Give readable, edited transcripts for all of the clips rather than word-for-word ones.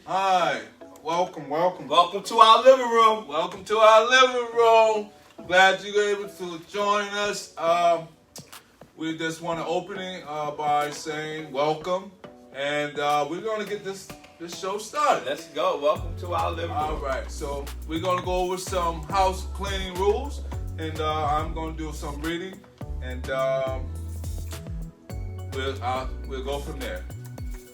Hi, welcome. Welcome to our living room. Welcome to our living room. Glad you were able to join us. We just want to open it by saying welcome, and we're going to get this show started. Let's go. Welcome to our living room. All right, so we're going to go over some house cleaning rules, and I'm going to do some reading, and we'll go from there.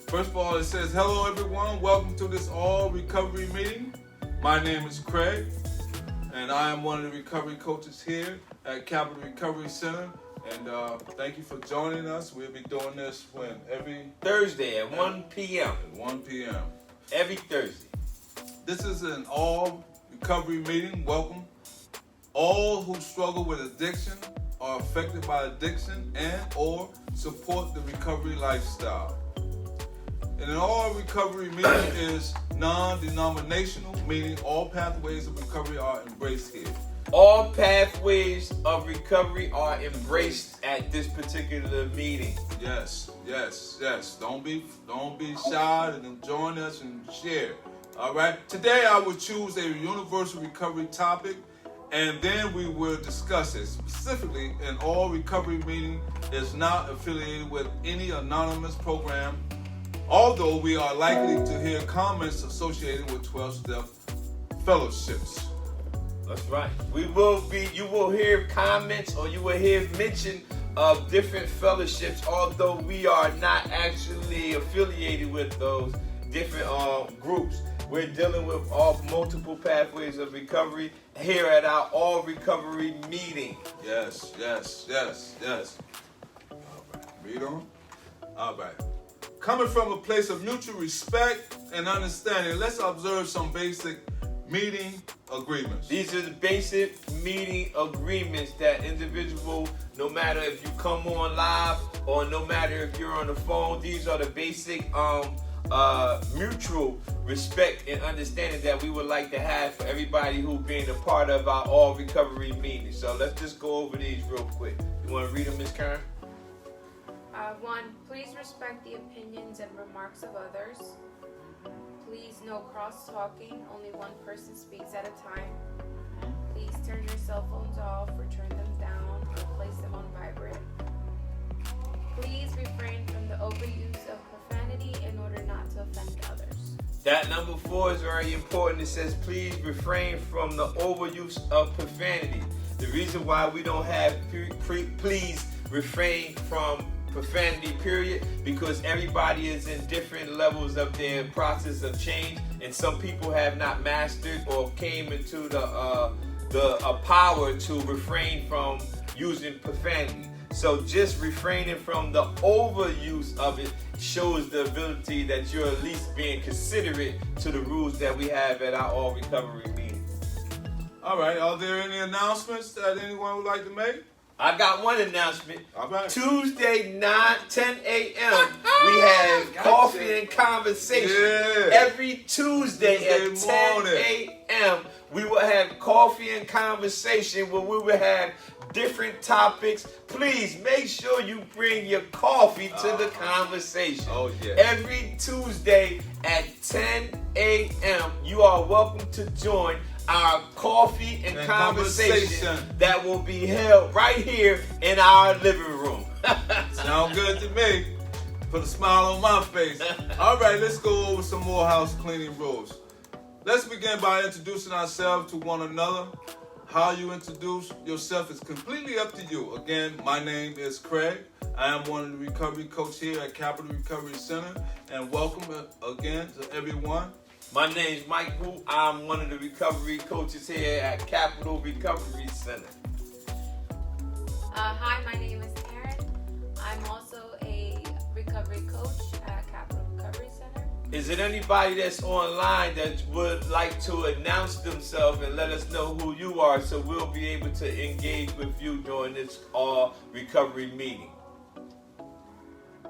First of all, it says, hello everyone, welcome to this all recovery meeting. My name is Craig, and I am one of the recovery coaches here at Capital Recovery Center. And thank you for joining us. We'll be doing this every Thursday at 1 p.m. At 1 p.m. Every Thursday. This is an all recovery meeting. Welcome. All who struggle with addiction, are affected by addiction, and or support the recovery lifestyle. And an all recovery meeting is non-denominational, meaning all pathways of recovery are embraced here. All pathways of recovery are embraced at this particular meeting. Yes. Don't be shy and join us and share. All right. Today I will choose a universal recovery topic, and then we will discuss it. Specifically, an all recovery meeting is not affiliated with any anonymous program, although we are likely to hear comments associated with 12-step fellowships. That's right. You will hear comments or you will hear mention of different fellowships, although we are not actually affiliated with those different groups. We're dealing with all multiple pathways of recovery here at our all recovery meeting. Yes. All right. Read on. All right. Coming from a place of mutual respect and understanding, let's observe some basic meeting agreements. These are the basic meeting agreements that individual, no matter if you come on live or no matter if you're on the phone, these are the basic mutual respect and understanding that we would like to have for everybody who being a part of our all recovery meeting. So let's just go over these real quick. You want to read them, Ms. Karen? 1. Please respect the opinions and remarks of others. Please no cross-talking. Only one person speaks at a time. Please turn your cell phones off or turn them down or place them on vibrate. Please refrain from the overuse of profanity in order not to offend others. That number 4 is very important. It says, please refrain from the overuse of profanity. The reason why we don't have please refrain from profanity, period, because everybody is in different levels of their process of change, and some people have not mastered or came into the power to refrain from using profanity. So just refraining from the overuse of it shows the ability that you're at least being considerate to the rules that we have at our all recovery meeting. All right, are there any announcements that anyone would like to make? I got one announcement. All right. Tuesday, 10 a.m., we have coffee and conversation. Yeah. Every Tuesday at 10 a.m., we will have coffee and conversation where we will have different topics. Please make sure you bring your coffee to the conversation. Oh, yeah. Every Tuesday at 10 a.m., you are welcome to join our coffee and conversation that will be held right here in our living room. Sound good to me. Put a smile on my face. All right, let's go over some more house cleaning rules. Let's begin by introducing ourselves to one another. How you introduce yourself is completely up to you. Again, my name is Craig. I am one of the recovery coaches here at Capital Recovery Center, and welcome again to everyone. My name is Michael. I'm one of the recovery coaches here at Capital Recovery Center. Hi, my name is Karen. I'm also a recovery coach at Capital Recovery Center. Is it anybody that's online that would like to announce themselves and let us know who you are so we'll be able to engage with you during this all recovery meeting?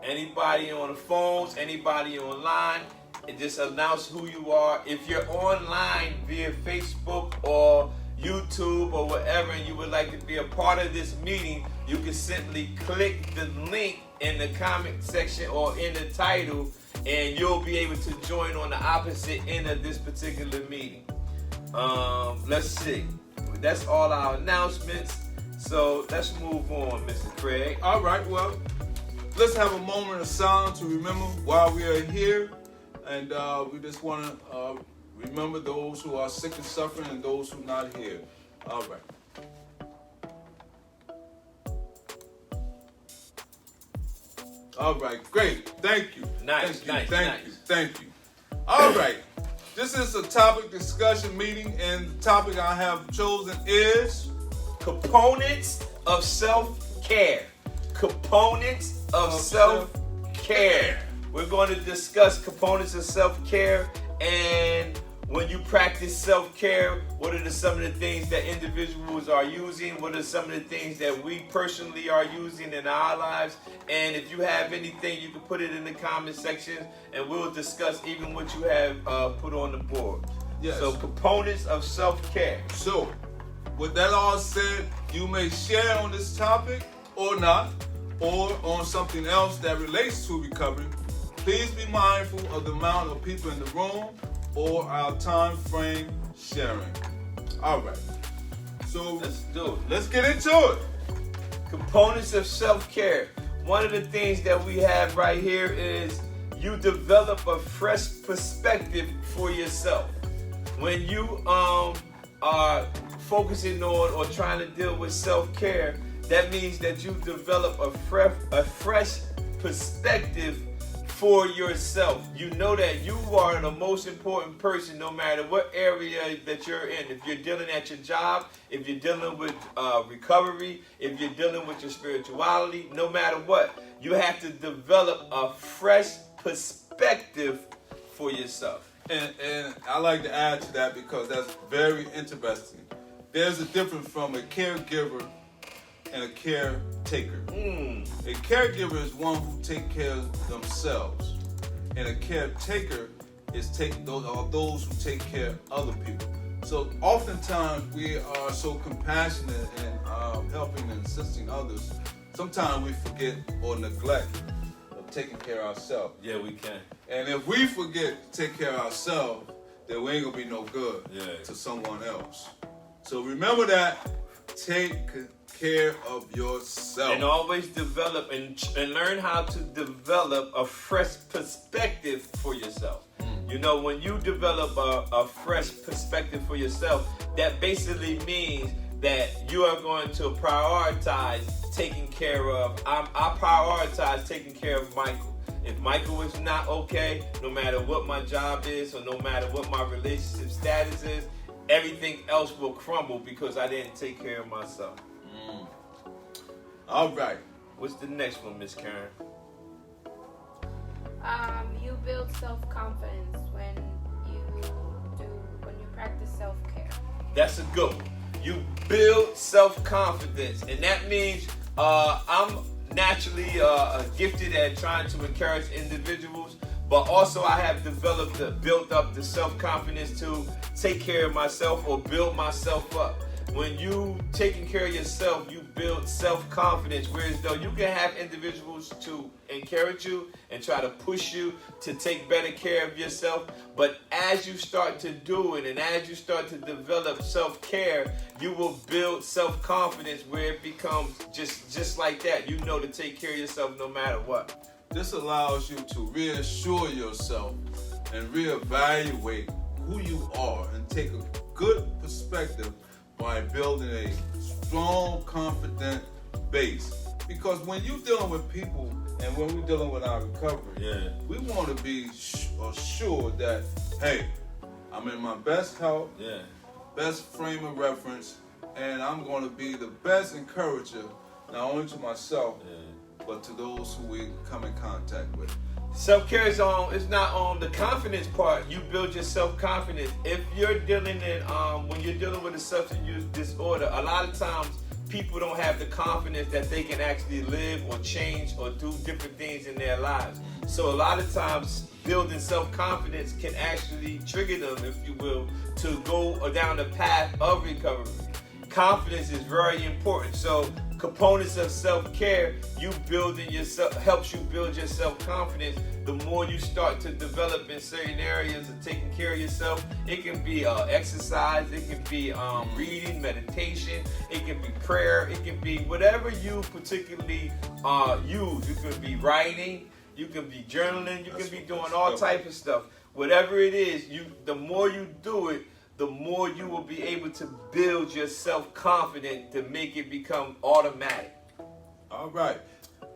Anybody on the phones, anybody online? And just announce who you are. If you're online via Facebook or YouTube or whatever and you would like to be a part of this meeting, you can simply click the link in the comment section or in the title and you'll be able to join on the opposite end of this particular meeting. Let's see. That's all our announcements. So let's move on, Mr. Craig. All right, well, let's have a moment of silence to remember why we are here. And we just want to remember those who are sick and suffering and those who are not here. All right. All right, great. Thank you. Nice, Thank nice. you. All right. This is a topic discussion meeting, and the topic I have chosen is Components of self-care. Components of self-care. We're going to discuss components of self-care, and when you practice self-care, what are some of the things that individuals are using? What are some of the things that we personally are using in our lives? And if you have anything, you can put it in the comment section, and we'll discuss even what you have put on the board. Yes. So components of self-care. So. With that all said, you may share on this topic or not, or on something else that relates to recovery. Please be mindful of the amount of people in the room or our time frame sharing. All right. So Let's do it. let's get into it. Components of self-care. One of the things that we have right here is you develop a fresh perspective for yourself. When you are focusing on or trying to deal with self-care, that means that you develop a fresh perspective for yourself. You know that you are the most important person no matter what area that you're in. If you're dealing at your job, if you're dealing with recovery, if you're dealing with your spirituality, no matter what, you have to develop a fresh perspective for yourself. And I like to add to that because that's very interesting. There's a difference from a caregiver and a caretaker. A caregiver is one who takes care of themselves, and a caretaker is those who take care of other people. So oftentimes we are so compassionate and helping and assisting others. Sometimes we forget or neglect of taking care of ourselves. Yeah, we can. And if we forget to take care of ourselves, then we ain't gonna be no good to someone else. So remember that. Take care of yourself. And always develop and learn how to develop a fresh perspective for yourself. You know, when you develop a fresh perspective for yourself, that basically means that you are going to prioritize taking care of. I prioritize taking care of Michael. If Michael is not okay, no matter what my job is or no matter what my relationship status is, everything else will crumble because I didn't take care of myself. All right. What's the next one, Miss Karen? You build self-confidence when you practice self-care. That's a good one. You build self-confidence, and that means I'm naturally gifted at trying to encourage individuals, but also I have built up the self-confidence to take care of myself or build myself up. When you taking care of yourself, you build self-confidence, whereas though you can have individuals to encourage you and try to push you to take better care of yourself, but as you start to do it and as you start to develop self-care, you will build self-confidence where it becomes just like that. You know to take care of yourself no matter what. This allows you to reassure yourself and reevaluate who you are and take a good perspective by building a strong, confident base. Because when you're dealing with people and when we're dealing with our recovery, we want to be assured that, hey, I'm in my best health, best frame of reference, and I'm going to be the best encourager, not only to myself, but to those who we come in contact with. Self-care is not on the confidence part. You build your self-confidence. If you're dealing when you're dealing with a substance use disorder, a lot of times people don't have the confidence that they can actually live or change or do different things in their lives. So a lot of times building self-confidence can actually trigger them, if you will, to go down the path of recovery. confidence is very important. So components of self-care, you building yourself helps you build your self-confidence. The more you start to develop in certain areas of taking care of yourself, it can be exercise, it can be reading, meditation, it can be prayer, it can be whatever you particularly use. You can be writing, you can be journaling, you can be doing all type of stuff. Whatever it is, the more you do it, the more you will be able to build your self-confidence to make it become automatic. All right.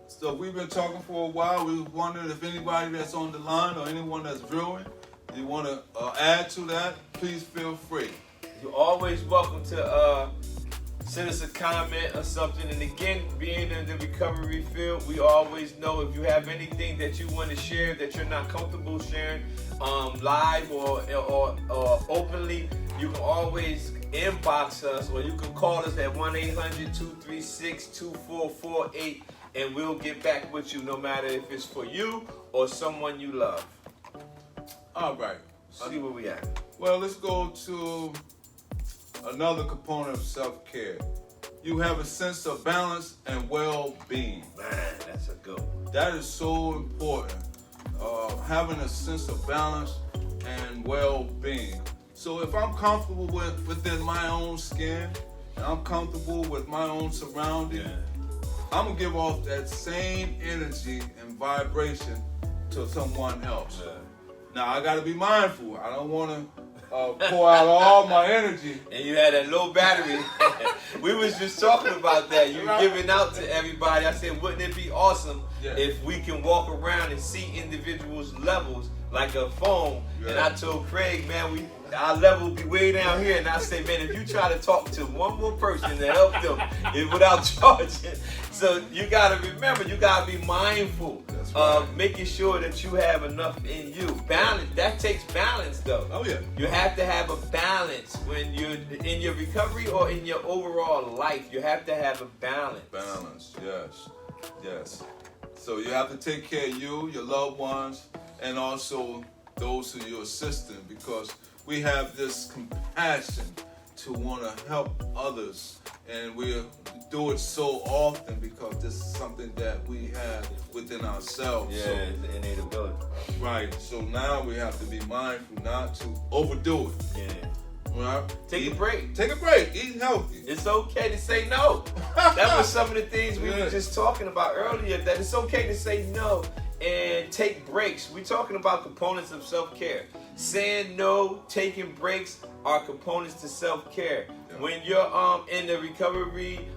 So we've been talking for a while. We were wondering if anybody that's on the line or anyone that's viewing, you want to add to that, please feel free. You're always welcome to send us a comment or something. And again, being in the recovery field, we always know if you have anything that you want to share that you're not comfortable sharing live or openly, you can always inbox us or you can call us at 1-800-236-2448 and we'll get back with you no matter if it's for you or someone you love. All right. See where we at. Well, let's go to another component of self-care. You have a sense of balance and well-being. Man, that's a good one. That is so important. Having a sense of balance and well-being. So if I'm comfortable within my own skin, and I'm comfortable with my own surroundings, I'm going to give off that same energy and vibration to someone else. Now, I got to be mindful. I don't want to pour out all my energy. And you had a low battery. We was just talking about that. You giving out to everybody. I said, wouldn't it be awesome if we can walk around and see individuals' levels like a phone? And I told Craig, man, our level will be way down here. And I say, man, if you try to talk to one more person to help them without charging. So you got to remember, you got to be mindful of making sure that you have enough in you. Balance, that takes balance though. Oh yeah. You have to have a balance when you're in your recovery or in your overall life. You have to have a balance. Balance, yes. So you have to take care of you, your loved ones, and also those who you're assisting, because we have this compassion to want to help others, and we do it so often because this is something that we have within ourselves. Yeah, so, it's the innate ability. Right. So now we have to be mindful not to overdo it. Yeah. Right? Take a break. Take a break. Eat healthy. It's okay to say no. That was some of the things we were just talking about earlier, that it's okay to say no and take breaks. We're talking about components of self-care. Saying no, taking breaks are components to self-care. Yeah. When you're in the recovery,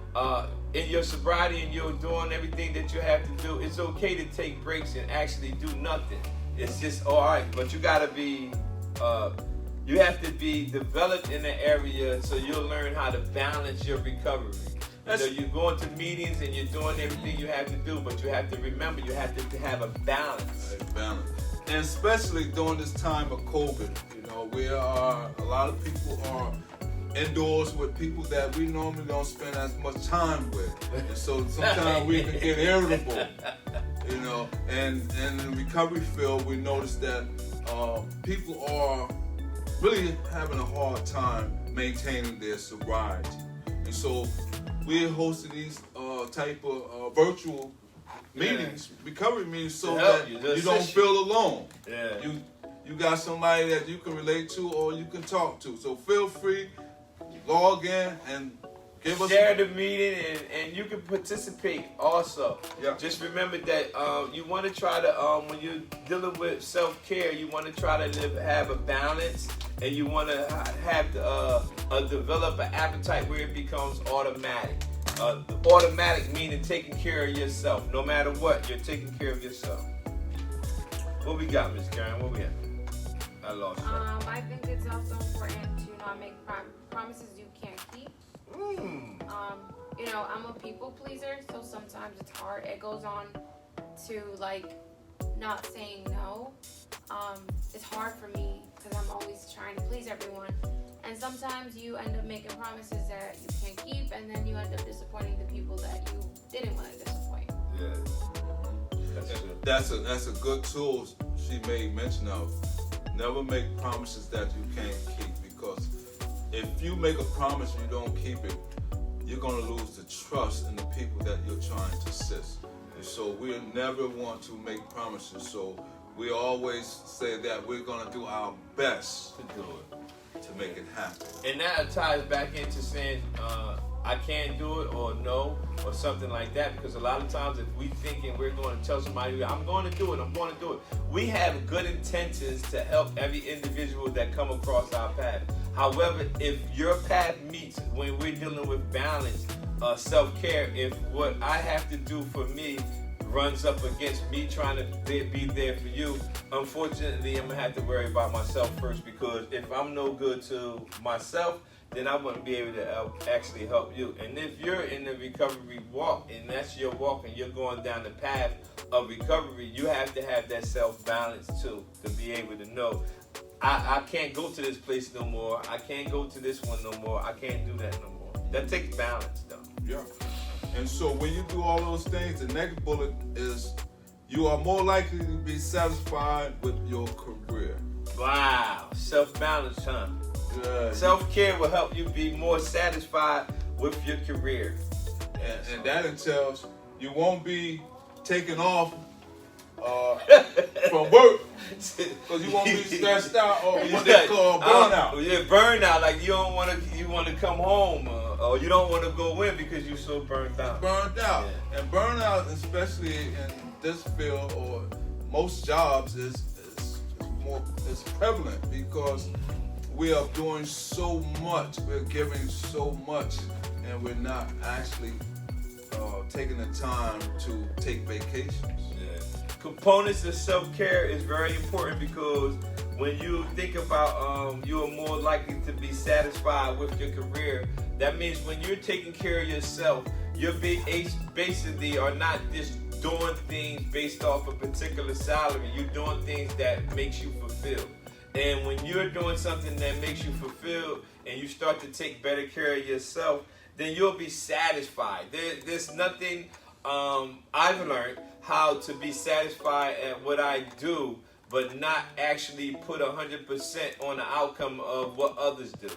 in your sobriety, and you're doing everything that you have to do, it's okay to take breaks and actually do nothing. It's just all right, but you gotta be, you have to be developed in the area so you'll learn how to balance your recovery. You're going to meetings and you're doing everything you have to do, but you have to remember you have to have a balance. Balance. And especially during this time of COVID, a lot of people are indoors with people that we normally don't spend as much time with. And so sometimes we can get irritable, and in the recovery field, we notice that people are really having a hard time maintaining their sobriety. And so we're hosting these type of virtual meetings, recovery meetings, so that you don't feel alone. Yeah. You got somebody that you can relate to or you can talk to. So feel free, log in and give us share the meeting, and you can participate also. Yeah. Just remember that you want to try to when you're dealing with self-care, you want to try to have a balance, and you want to have develop an appetite where it becomes automatic. Automatic meaning taking care of yourself. No matter what, you're taking care of yourself. What we got, Miss Karen? What we have? I lost you. I think it's also important to not make promises you can't keep. I'm a people pleaser, so sometimes it's hard. It goes on to not saying no. It's hard for me because I'm always trying to please everyone. And sometimes you end up making promises that you can't keep, and then you end up disappointing the people that you didn't want to disappoint. Yeah. That's a good tool she made mention of. Never make promises that you can't keep, because if you make a promise and you don't keep it, you're going to lose the trust in the people that you're trying to assist. And so we never want to make promises. So we always say that we're going to do our best To do it. to make it happen. And that ties back into saying, I can't do it, or no, or something like that. Because a lot of times, if we thinking we're going to tell somebody, I'm going to do it, I'm going to do it, we have good intentions to help every individual that come across our path. However, if your path meets, when we're dealing with balance, self-care, if what I have to do for me runs up against me trying to be there for you, unfortunately, I'm going to have to worry about myself first, because if I'm no good to myself, then I wouldn't be able to actually help you. And if you're in the recovery walk, and that's your walk, and you're going down the path of recovery, you have to have that self-balance too, to be able to know, I can't go to this place no more, I can't go to this one no more, I can't do that no more. That takes balance though. Yeah. And so when you do all those things, the next bullet is you are more likely to be satisfied with your career. Wow, self-balance, huh? Yeah. Self-care will help you be more satisfied with your career. And that entails you won't be taken off from work because you won't be stressed out or what they call burnout. Yeah, burnout. Like you want to come home, or you don't want to go in because you're so burned out. Burned out. Yeah. And burnout, especially in this field or most jobs, is prevalent because we are doing so much, we're giving so much, and we're not actually taking the time to take vacations. Yeah. Components of self-care is very important, because when you think about you are more likely to be satisfied with your career, that means when you're taking care of yourself, you're basically are not just doing things based off a particular salary. You're doing things that makes you fulfilled. And when you're doing something that makes you fulfilled and you start to take better care of yourself, then you'll be satisfied. There's nothing, I've learned how to be satisfied at what I do, but not actually put 100% on the outcome of what others do.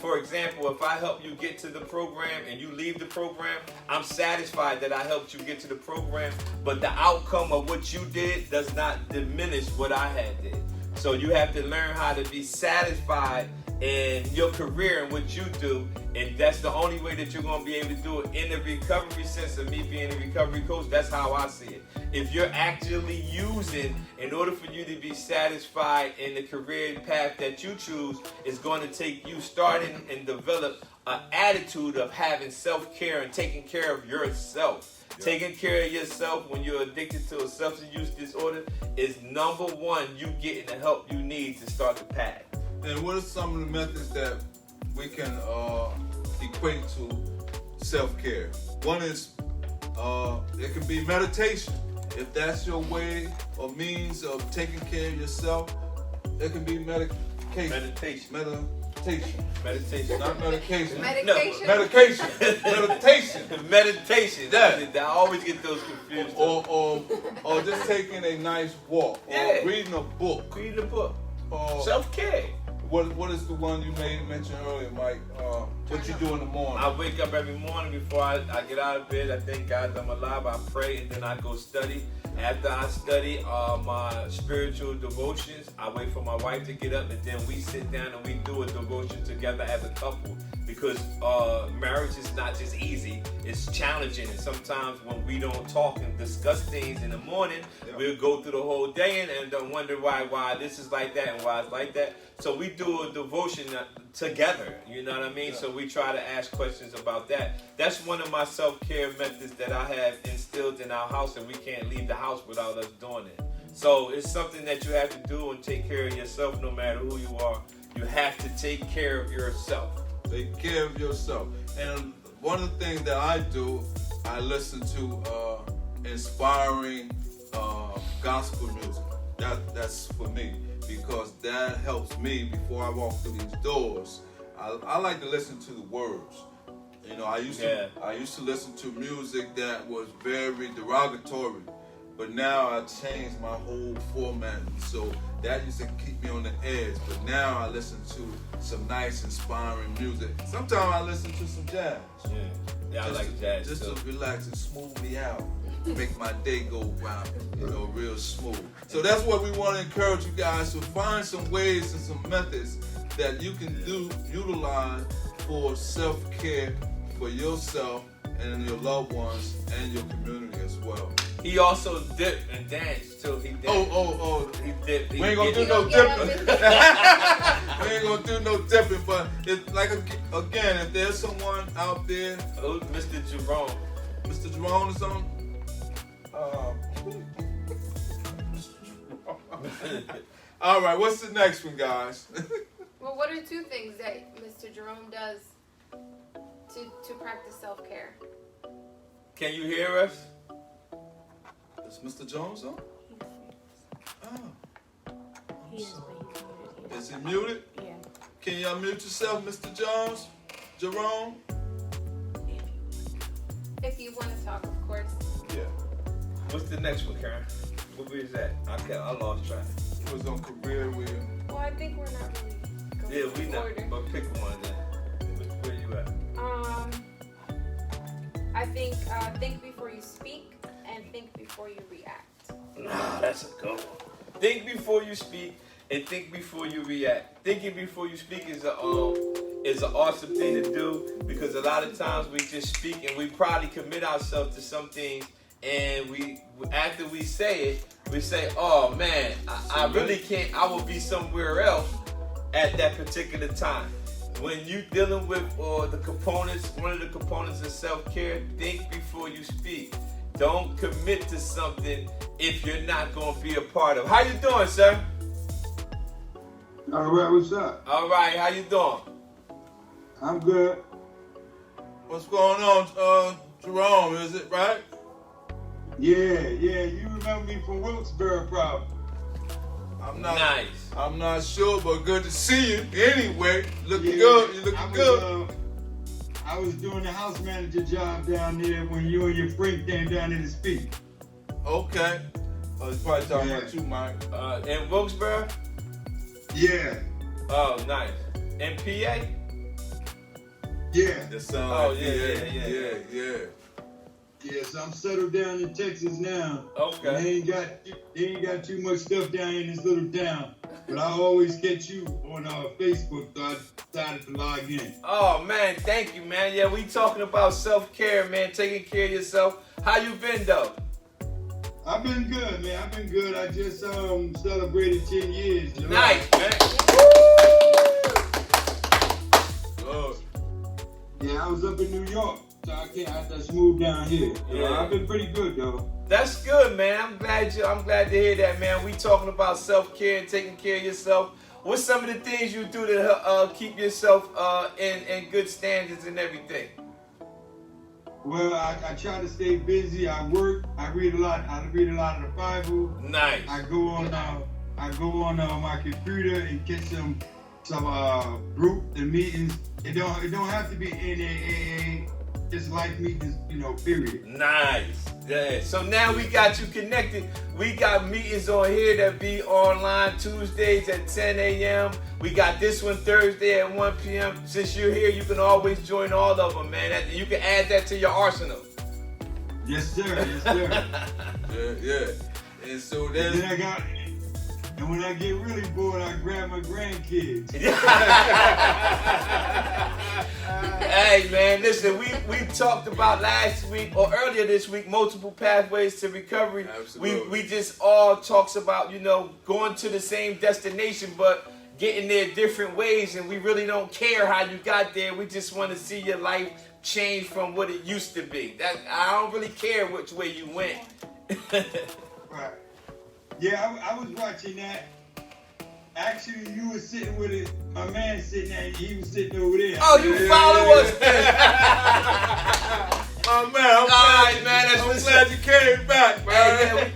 For example, if I help you get to the program and you leave the program, I'm satisfied that I helped you get to the program, but the outcome of what you did does not diminish what I had did. So you have to learn how to be satisfied in your career and what you do, and that's the only way that you're going to be able to do it. In the recovery sense of me being a recovery coach, that's how I see it. If you're actually using, in order for you to be satisfied in the career path that you choose, it's going to take you starting and develop an attitude of having self-care and taking care of yourself. Yeah. Taking care of yourself when you're addicted to a substance use disorder is number one, you getting the help you need to start the path. And what are some of the methods that we can equate to self-care? One is it can be meditation. If that's your way or means of taking care of yourself, it can be medication. Meditation. Not medication. Medication. No, medication. Meditation. Meditation. Yeah. I always get those confused. Or just taking a nice walk. Yeah. Or reading a book. Reading a book. Or self-care. What is the one you mentioned earlier, Mike? What you do in the morning? I wake up every morning before I get out of bed. I thank God I'm alive. I pray, and then I go study. After I study my spiritual devotions, I wait for my wife to get up, and then we sit down and we do a devotion together as a couple. Because marriage is not just easy, it's challenging. And sometimes when we don't talk and discuss things in the morning, we'll go through the whole day and don't wonder why this is like that and why it's like that. So we do a devotion together, you know what I mean? Yeah. So we try to ask questions about that. That's one of my self-care methods that I have instilled in our house, and we can't leave the house without us doing it. So it's something that you have to do and take care of yourself no matter who you are. You have to take care of yourself. Take care of yourself. And one of the things that I do, I listen to inspiring gospel music. That's for me, because that helps me before I walk through these doors. I like to listen to the words. You know, I used to listen to music that was very derogatory, but now I changed my whole format. So That used to keep me on the edge. But now I listen to some nice, inspiring music. Sometimes I listen to some jazz. Yeah, I like jazz. Just too. to relax and smooth me out. Make my day go round, real smooth. So that's what we want to encourage you guys to find some ways and some methods that you can utilize for self-care for yourself and your loved ones and your community as well. He also dipped and danced too. He dipped. Oh. He dipped. We ain't gonna do no dipping. We ain't gonna do no dipping, but it's like, again, if there's someone out there. Oh, Mr. Jerome. Mr. Jerome is on. All right, what's the next one, guys? Well, what are 2 things that Mr. Jerome does to practice self-care? Can you hear us? Is Mr. Jones on? Oh. Is he muted? Yeah. Can you unmute yourself, Mr. Jones? Jerome? If you want to talk, of course. Yeah. What's the next one, Karen? What was that? I lost track. He was on career with. Well, I think we're not really going Yeah, we in not. order. But pick one then. Where you at? I think before you speak and think before you react. Nah, that's a good one. Think before you speak and think before you react. Thinking before you speak is an awesome thing to do, because a lot of times we just speak and we probably commit ourselves to some things, and we after we say it, we say, oh man, I really can't, I will be somewhere else at that particular time. When you dealing with the components, one of the components of self-care, think before you speak. Don't commit to something if you're not going to be a part of. How you doing, sir? All right, what's up? All right, how you doing? I'm good. What's going on, Jerome? Is it right? Yeah, you remember me from Wilkesboro, probably. Nice. I'm not sure, but good to see you. Anyway, looking Yeah, good. You looking good. I was doing the house manager job down there when you and your friend came down there to speak. Okay. He's probably talking about you, Mike. In Wilkesboro? Yeah. Oh, nice. In PA? Yeah. That sound Oh, like yeah. Yeah, so I'm settled down in Texas now. Okay. They ain't got too much stuff down in this little town. But I always catch you on Facebook, so I decided to log in. Oh, man, thank you, man. Yeah, we talking about self-care, man, taking care of yourself. How you been, though? I've been good, man. I've been good. I just celebrated 10 years. You know? Nice, man. Good. Yeah, I was up in New York, so I just moved down here. Yeah. I've been pretty good, though. That's good, man. I'm glad to hear that, man. We talking about self-care and taking care of yourself. What's some of the things you do to keep yourself in good standards and everything? Well, I try to stay busy. I work. I read a lot. I read a lot of the Bible. Nice. I go on my computer and get some group and meetings. It don't have to be NAAA. Just life meetings, period. Nice. Yeah. So now we got you connected. We got meetings on here that be online Tuesdays at 10 a.m. We got this one Thursday at 1 p.m. Since you're here, you can always join all of them, man. You can add that to your arsenal. Yes, sir. Yes, sir. Yeah. And so And there's. then and when I get really bored, I grab my grandkids. Hey, man, listen, we talked about last week or earlier this week multiple pathways to recovery. Absolutely. We just all talks about, going to the same destination but getting there different ways, and we really don't care how you got there. We just want to see your life change from what it used to be. I don't really care which way you went. Right. Yeah, I was watching that. Actually, you were sitting with it. My man sitting there. He was sitting over there. Oh, you follow us then. Oh, man, I'm glad you came back, man.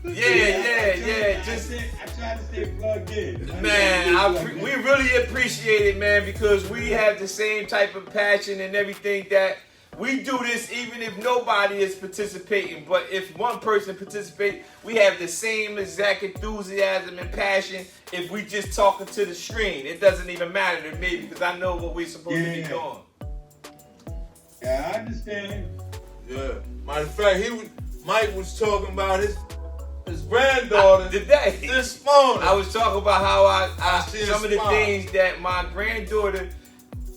Yeah. I try to stay plugged in. Man, we really appreciate it, man, because we have the same type of passion and everything that we do this even if nobody is participating. But if one person participates, we have the same exact enthusiasm and passion if we just talking to the screen. It doesn't even matter to me because I know what we're supposed to be doing. Yeah, I understand. Yeah. Matter of fact, Mike was talking about his granddaughter Today. this morning. I was talking about how I She some of the inspired. things that my granddaughter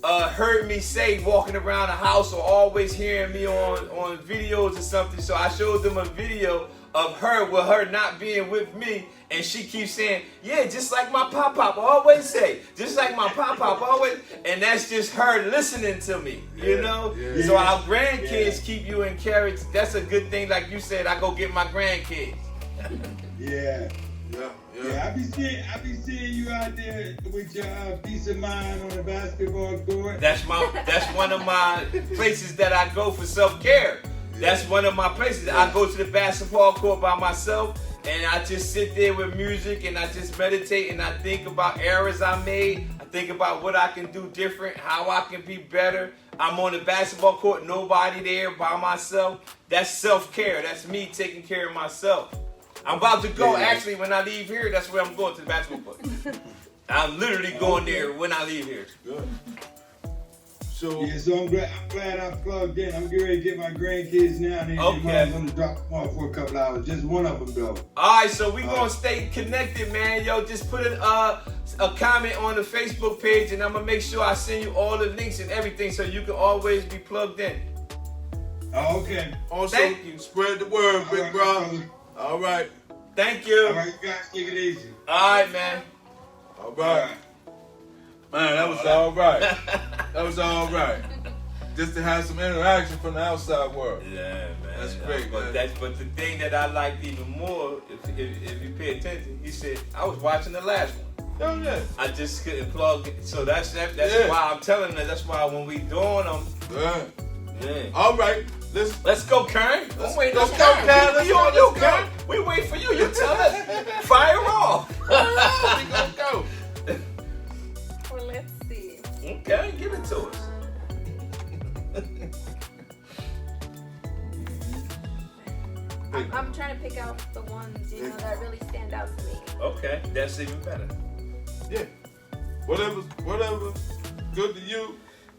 heard me say walking around the house, or always hearing me on videos or something. So I showed them a video of her with her not being with me, and she keeps saying, yeah, just like my pop always say, just like my pop always, and that's just her listening to me, you know? Yeah. So our grandkids keep you encouraged. That's a good thing. Like you said, I go get my grandkids. Yeah. Yeah. Yeah, I be seeing you out there with your peace of mind on the basketball court. That's one of my places that I go for self-care. That's one of my places. I go to the basketball court by myself, and I just sit there with music, and I just meditate, and I think about errors I made. I think about what I can do different, how I can be better. I'm on the basketball court, nobody there, by myself. That's self-care. That's me taking care of myself. I'm about to go. Yeah. Actually, when I leave here, that's where I'm going, to the basketball court. I'm literally going there when I leave here. Good. So Yeah, so I'm glad I plugged in. I'm getting ready to get my grandkids now. And Okay. I'm going to drop them off for a couple hours. Just one of them, though. All right, so we gonna stay connected, man. Yo, just put a comment on the Facebook page, and I'm gonna make sure I send you all the links and everything, so you can always be plugged in. Oh, okay. also Thank you. spread the word, big All right, bro. brother. All right. Thank you. All right, you guys take it easy. All right, man. All right. Man, that was all right. That was all right. Just to have some interaction from the outside world. Yeah, man. That's great, man. But the thing that I liked even more, if you pay attention, he said I was watching the last one. Oh yeah. I just couldn't plug it. So that's Yeah. why I'm telling her. That's why when we doing them, Yeah. yeah. All right. Let's go, Karen. Let's Let's go, go, Karen. Karen. Let's You go, on you, let's go. Karen. We wait for you. You tell us. Fire off. We gonna go. Well, let's see. Okay, give it to us. I'm trying to pick out the ones, that really stand out to me. Okay, that's even better. Yeah. Whatever good to you,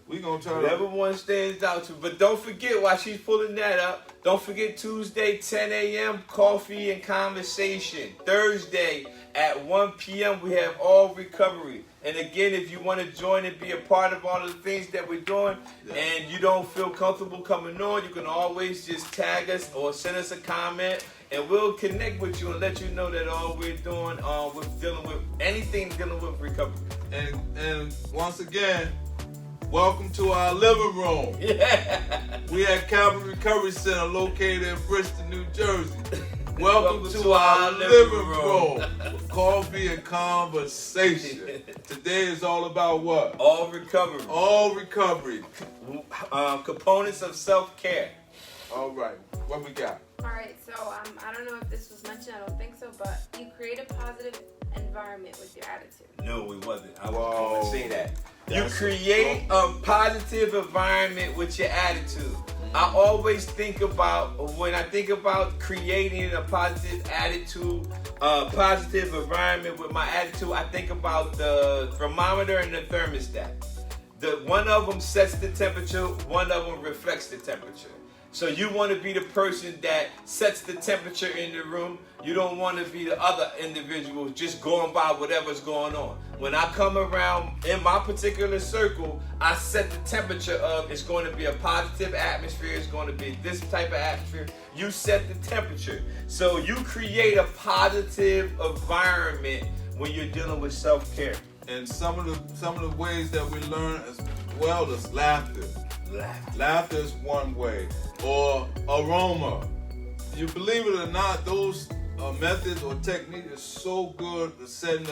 we gonna try Whatever one stands out to. But don't forget, while she's pulling that up, don't forget Tuesday, 10 a.m., coffee and conversation. Thursday at 1 p.m., we have all recovery. And again, if you want to join and be a part of all of the things that we're doing, and you don't feel comfortable coming on, you can always just tag us or send us a comment, and we'll connect with you and let you know that all we're doing, we're dealing with anything dealing with recovery. And once again, welcome to our living room. Yeah. We at Calvary Recovery Center located in Bristol, New Jersey. Welcome to our living room. Coffee and conversation. Today is all about what? All recovery. All recovery. Components of self-care. All right. What we got? All right, so I don't know if this was mentioned. I don't think so, but you create a positive environment with your attitude. No, we wasn't. I was Whoa. going to say that. You That's create a positive environment with your attitude. I always think about, when I think about creating a positive attitude, positive environment with my attitude, I think about the thermometer and the thermostat. One of them sets the temperature, one of them reflects the temperature. So you want to be the person that sets the temperature in the room. You don't want to be the other individual just going by whatever's going on. When I come around in my particular circle, I set the temperature of it's going to be a positive atmosphere. It's going to be this type of atmosphere. You set the temperature. So you create a positive environment when you're dealing with self-care. And some of the ways that we learn as well is laughter. Laughter is one way. Or aroma. You believe it or not, those methods or techniques are so good at setting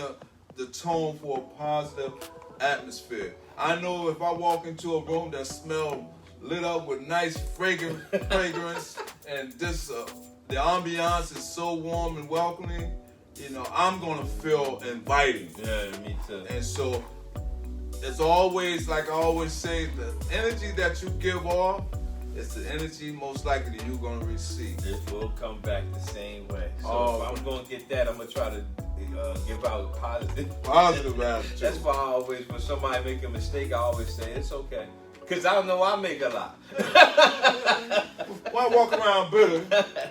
the tone for a positive atmosphere. I know if I walk into a room that smells lit up with nice fragrance and this the ambiance is so warm and welcoming, I'm gonna feel inviting. Yeah, me too. And so it's always, like I always say, the energy that you give off it's the energy most likely you're gonna receive. It will come back the same way. So Oh, if I'm gonna get that, I'm gonna try to give out positive. Positive attitude. That's why I always, when somebody make a mistake, I always say it's okay, cause I know I make a lot. Why walk around bitter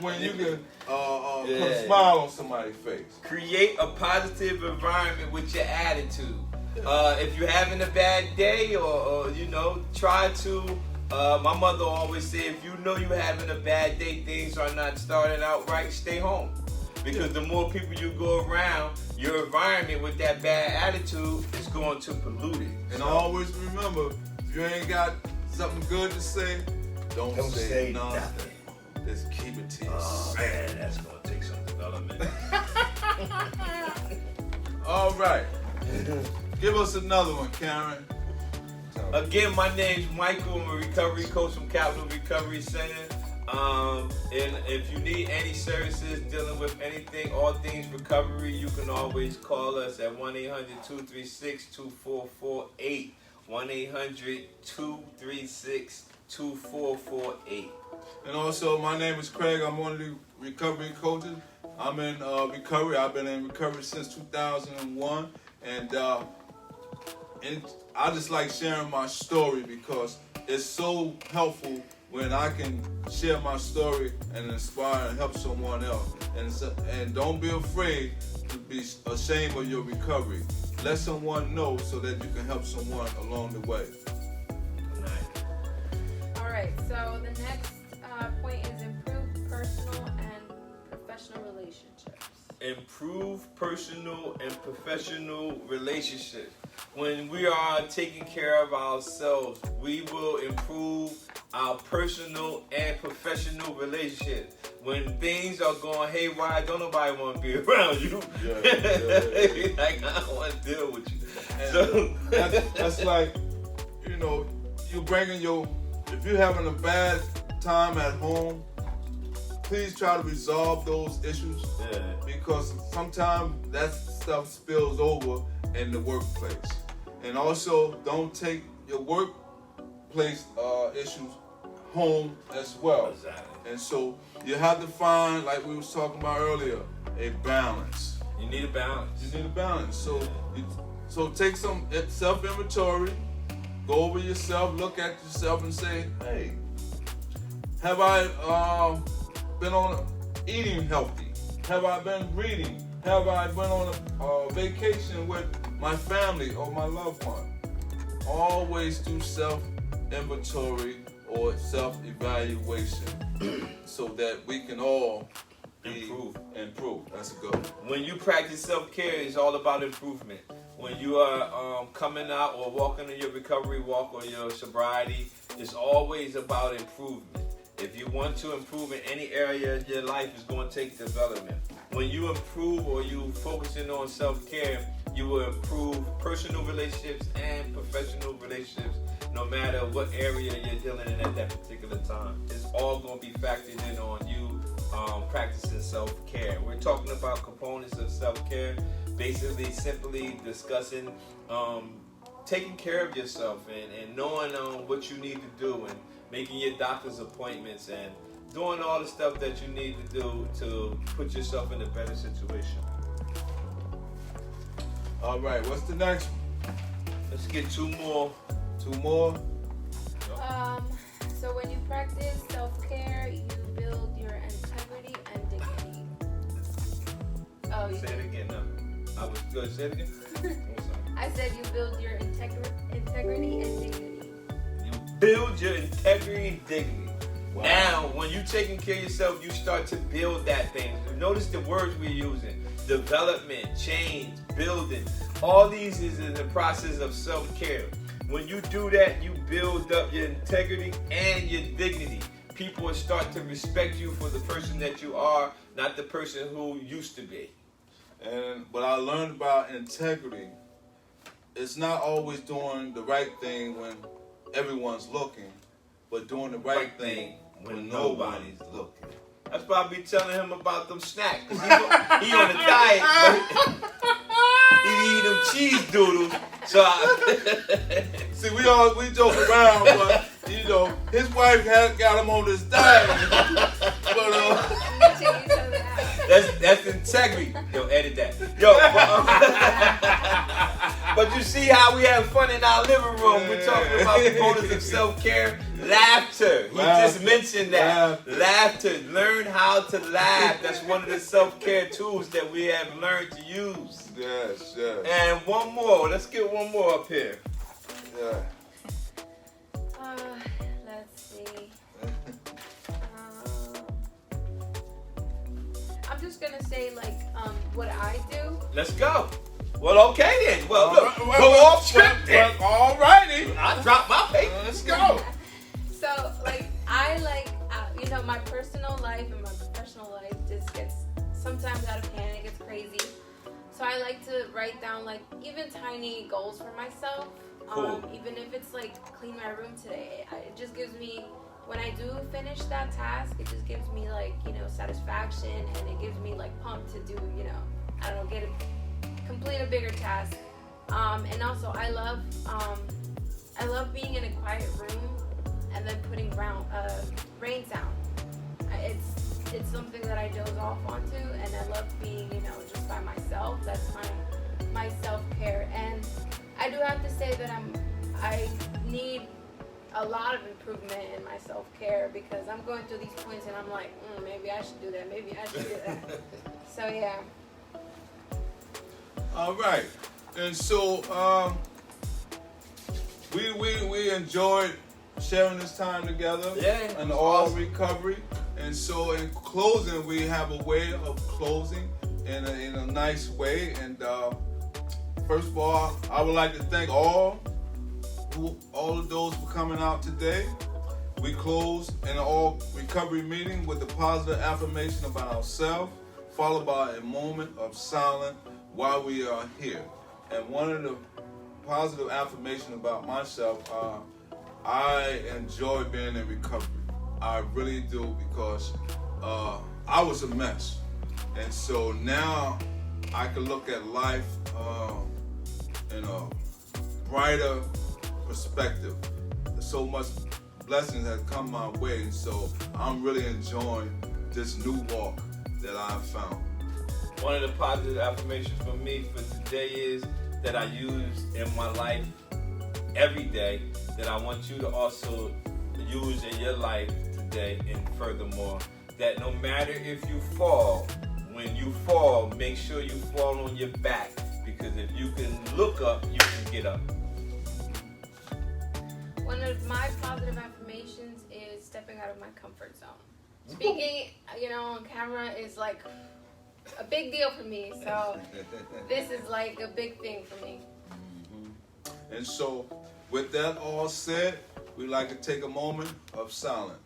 when you can put a smile on somebody's face? Create a positive environment with your attitude. If you're having a bad day, or you know, try to. My mother always said, if you know you're having a bad day, things are not starting out right, stay home. Because the more people you go around, your environment with that bad attitude is going to pollute it. And always remember, if you ain't got something good to say, don't say nothing. Just keep it to yourself. Oh man, that's going to take some development. All right. Give us another one, Karen. Again, my name's Michael. I'm a recovery coach from Capital Recovery Center. And if you need any services dealing with anything, all things recovery, you can always call us at 1-800-236-2448. 1-800-236-2448. And also, my name is Craig. I'm one of the recovery coaches. I'm in recovery. I've been in recovery since 2001. And I just like sharing my story because it's so helpful when I can share my story and inspire and help someone else. And don't be afraid to be ashamed of your recovery. Let someone know so that you can help someone along the way. All right, so the next point is improve personal and professional relationships. Improve personal and professional relationships. When we are taking care of ourselves, we will improve our personal and professional relationships. When things are going haywire, don't nobody want to be around you. Yeah. Like, I don't want to deal with you. And So that's like, you know, you bringing if you're having a bad time at home, please try to resolve those issues. Yeah. Because sometimes that stuff spills over in the workplace. And also, don't take your workplace issues home as well. Exactly. And so you have to find, like we was talking about earlier, a balance. You need a balance. You need a balance. So take some self-inventory, go over yourself, look at yourself and say, hey, have I been on eating healthy? Have I been reading? Have I been on a vacation with my family or my loved one? Always do self-inventory or self-evaluation so that we can all improve. That's a good one. When you practice self-care, it's all about improvement. When you are coming out or walking on your recovery walk or your sobriety, it's always about improvement. If you want to improve in any area of your life, it's going to take development. When you improve or you focusing on self-care, you will improve personal relationships and professional relationships, no matter what area you're dealing in at that particular time. It's all going to be factored in on you practicing self-care. We're talking about components of self-care, basically simply discussing taking care of yourself and knowing what you need to do and making your doctor's appointments and doing all the stuff that you need to do to put yourself in a better situation. All right, what's the next one? Let's get two more. Two more? So when you practice self-care, you build your integrity and dignity. Oh, you Say it again now. I was good. Say it again. I said you build your integrity and dignity. You build your integrity and dignity. Wow. Now, when you're taking care of yourself, you start to build that thing. Notice the words we're using. Development, change, building. All these is in the process of self-care. When you do that, you build up your integrity and your dignity. People will start to respect you for the person that you are, not the person who used to be. And what I learned about integrity, it's not always doing the right thing when everyone's looking, but doing the right thing when nobody's looking. That's why I be telling him about them snacks. He on a diet, but he eat them cheese doodles. So See, we joke around, but you know, his wife had got him on his diet. But Snitching each other out. That's integrity. Yo, edit that. Yo, but you see how we have fun in our living room. We're talking about the components of self-care. Laughter. He just mentioned that. Laughter. Learn how to laugh. That's one of the self-care tools that we have learned to use. Yes, yes. And one more. Let's get one more up here. Yeah. Let's see. I'm just gonna say what I do. Let's go. Well, okay then. Well, look, All go right, off script then. All righty. I dropped my paper. Let's go. So my personal life and my professional life just gets sometimes out of hand. It gets crazy. So I like to write down even tiny goals for myself. Cool. Even if it's clean my room today, it just gives me, when I do finish that task, it just gives me satisfaction, and it gives me pump to do, complete a bigger task. And also I love being in a quiet room and then putting rain sound. It's something that I doze off onto, and I love being just by myself. That's my self-care. And I do have to say that I need a lot of improvement in my self-care, because I'm going through these points and I'm like, maybe I should do that, maybe I should do that. So yeah. All right. And so we enjoyed sharing this time together. Yeah. And all recovery. And so in closing, we have a way of closing in a nice way. And first of all, I would like to thank all of those for coming out today. We close in an all recovery meeting with a positive affirmation about ourselves, followed by a moment of silence while we are here. And one of the positive affirmation about myself, I enjoy being in recovery. I really do, because I was a mess. And so now I can look at life in a brighter perspective. So much blessings have come my way, and so I'm really enjoying this new walk that I've found. One of the positive affirmations for me for today is that I use in my life every day, that I want you to also use in your life today. And furthermore, that no matter if you fall, when you fall, make sure you fall on your back, because if you can look up, you can get up. One of my positive affirmations is stepping out of my comfort zone. Speaking, on camera is a big deal for me. So this is a big thing for me. Mm-hmm. And so with that all said, we'd like to take a moment of silence.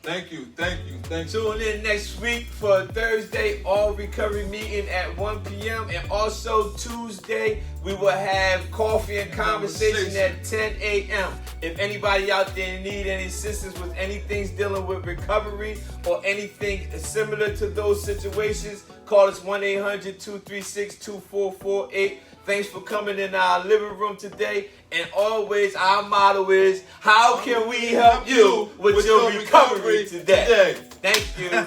Thank you. Tune in next week for Thursday All Recovery meeting at 1 p.m. And also Tuesday, we will have coffee and conversation at 10 a.m. If anybody out there need any assistance with anything dealing with recovery or anything similar to those situations, call us 1-800-236-2448. Thanks for coming in our living room today. And always our motto is, how can we help you with your recovery today? Thank you.